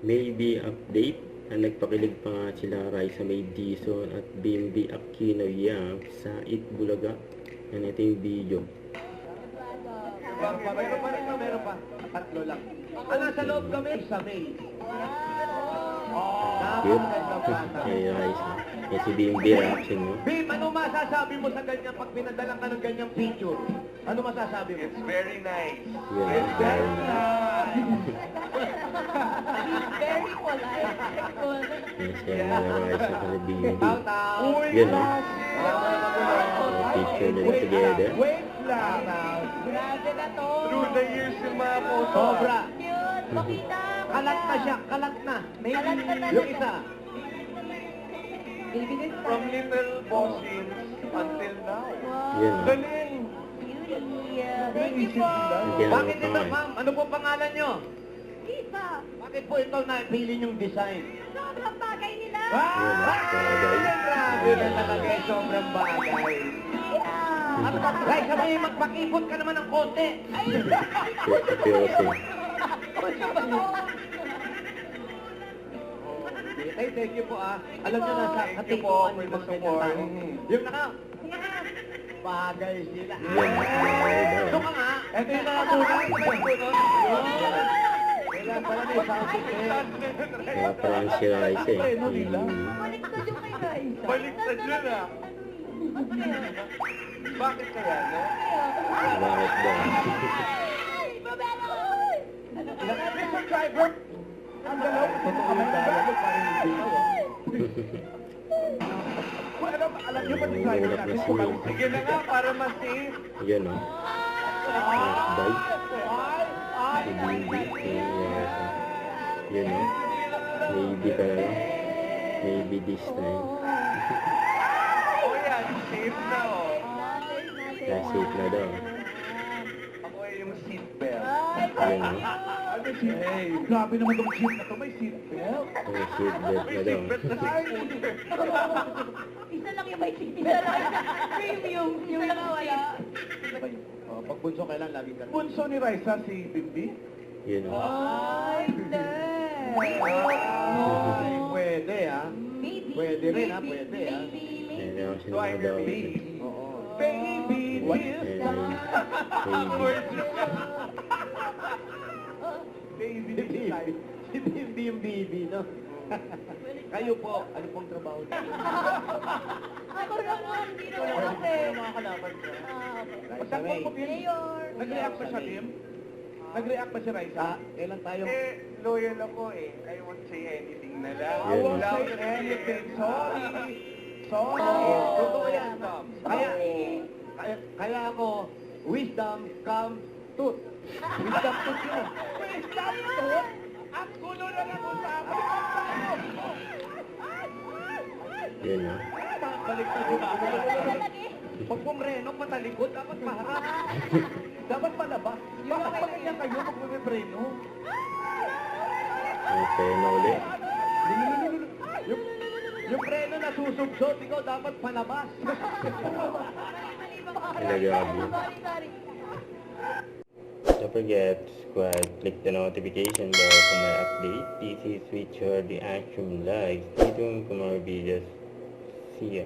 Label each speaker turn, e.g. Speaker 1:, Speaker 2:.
Speaker 1: Maybe update. Nagpakilig pa nga sila Raisa May Dizon at Bimbi Aquino Yang sa Itbulaga. Yan, ito yung video.
Speaker 2: Meron pa. Tatlo lang. Nasa loob kami sa May.
Speaker 1: Cute. Kay Raisa. Yan si Bimbi reaction nyo.
Speaker 2: Bim, ano masasabi mo sa ganyan pag pinadalang ka ng ganyang picture? Ano masasabi mo?
Speaker 3: It's very nice.
Speaker 1: Yan, very nice.
Speaker 4: Very polite.
Speaker 1: Yan siya mga Raisa sa Bimbi.
Speaker 2: Tao.
Speaker 1: Yan o. Picture nila together.
Speaker 2: Wait lang.
Speaker 4: Grabe na to.
Speaker 3: Through the years yung mga photo.
Speaker 2: Sobra.
Speaker 4: Cute. Makita.
Speaker 2: Kalat na siya. Kalat na. Maybe
Speaker 4: Kalat na talaga.
Speaker 2: yung isa.
Speaker 4: Baby this
Speaker 3: From little bossings until now.
Speaker 1: Yan o.
Speaker 3: Galing!
Speaker 4: Beauty. Thank you po.
Speaker 1: Yan
Speaker 2: Bakit
Speaker 1: ang
Speaker 2: ito,
Speaker 1: pangalan.
Speaker 2: ma'am? Ano po pangalan nyo?
Speaker 4: Isa.
Speaker 2: Bakit po ito napili yung design?
Speaker 4: Sobrang bagay nila.
Speaker 2: Grabe na talaga yung sobrang bagay.
Speaker 4: Yeah.
Speaker 2: Ay, sabay, magpakipot ka naman ng konti.
Speaker 1: Seryoso.
Speaker 2: Ay, thank you po ah. Alam nyo na sa
Speaker 3: Thank you po
Speaker 2: katipuan
Speaker 3: for
Speaker 2: yung
Speaker 3: the
Speaker 2: mga
Speaker 3: support.
Speaker 2: ganyan tao. Yung naka, bagay sila.
Speaker 1: Yan.
Speaker 2: Ito ka nga. Ito yung nakakunan. Wala pala may sound effect.
Speaker 1: Kaya parang si Raisa eh.
Speaker 4: Baliktad yung kay Raisa.
Speaker 3: Baliktad yun ah. Bakit kaya, no?
Speaker 1: Bakit ba?
Speaker 4: Ay, Babelo!
Speaker 2: Ilang subscriber? Ang dalaw. Totoo yung dialogue. Parang hindi ko. Alam nyo ba ni driver
Speaker 1: Ulap na
Speaker 2: natin?
Speaker 1: siya.
Speaker 3: Sige na nga, para mas-safe.
Speaker 1: Yan o. Bye. Si Bimbi. Yan o. Maybe talaga. Maybe this time.
Speaker 3: Oh yan, safe na oh.
Speaker 1: Kaya safe na daw.
Speaker 3: Ako ay yung seatbelt.
Speaker 1: Yan o.
Speaker 2: Hey, grabe naman itong jeep na ito. May seatbelt.
Speaker 1: May seatbelt
Speaker 3: May
Speaker 1: na daw.
Speaker 3: seatbelt na scooter.
Speaker 4: Isa lang yung may tigil. Isa lang. Premium. Yung lang wala.
Speaker 2: Pag bunso kailan lagi ka.
Speaker 5: Bunso ni Raisa si Bimbi?
Speaker 1: Yan o.
Speaker 4: Ay, hindi.
Speaker 2: Ay, pwede ah.
Speaker 4: Maybe.
Speaker 2: Pwede rin, ah, pwede, ah.
Speaker 4: Maybe.
Speaker 1: Kaya reaction na daw.
Speaker 2: Oo.
Speaker 5: Baby,
Speaker 1: Ayan, maybe.
Speaker 5: baby,
Speaker 2: Si Bibi. Si Bibi yung Bibi, no? Kayo po, ano pong trabaho niyo?
Speaker 4: Ako naman, hindi naman kasi.
Speaker 2: Mga kalaban ko.
Speaker 4: Okay.
Speaker 5: Pagkakot mo, Bim,
Speaker 4: Mayor.
Speaker 5: nag-react pa siya, Bim? Nag-react pa si Raisa?
Speaker 2: Kailan tayo?
Speaker 3: Eh, loyal ako eh. I won't say anything na lang.
Speaker 5: I won't
Speaker 3: Wala
Speaker 5: say
Speaker 3: akong
Speaker 5: anything. Sorry.
Speaker 2: Oo,
Speaker 5: Sorry.
Speaker 2: totoo yan, Tom. Kaya,
Speaker 4: Sorry.
Speaker 2: kaya ako, wisdom come tooth. Wisdom tooth yun.
Speaker 5: Wisdom tooth? Ang gulo na lang usapan.
Speaker 1: Yan o.
Speaker 2: Baliktad yung
Speaker 4: Lagi.
Speaker 2: pag pumreno, patalikod, dapat maharap. Dapat palabas. Bakit pa ganyan kayo pag pumipreno?
Speaker 1: Ang pena ulit.
Speaker 2: Yung preno na susubsot, ikaw dapat palabas.
Speaker 1: Nagabi.
Speaker 4: Sorry.
Speaker 1: Don't forget to subscribe, click the notification bell for my update. This is Richard the Action Live. Stay tuned for more videos. See ya.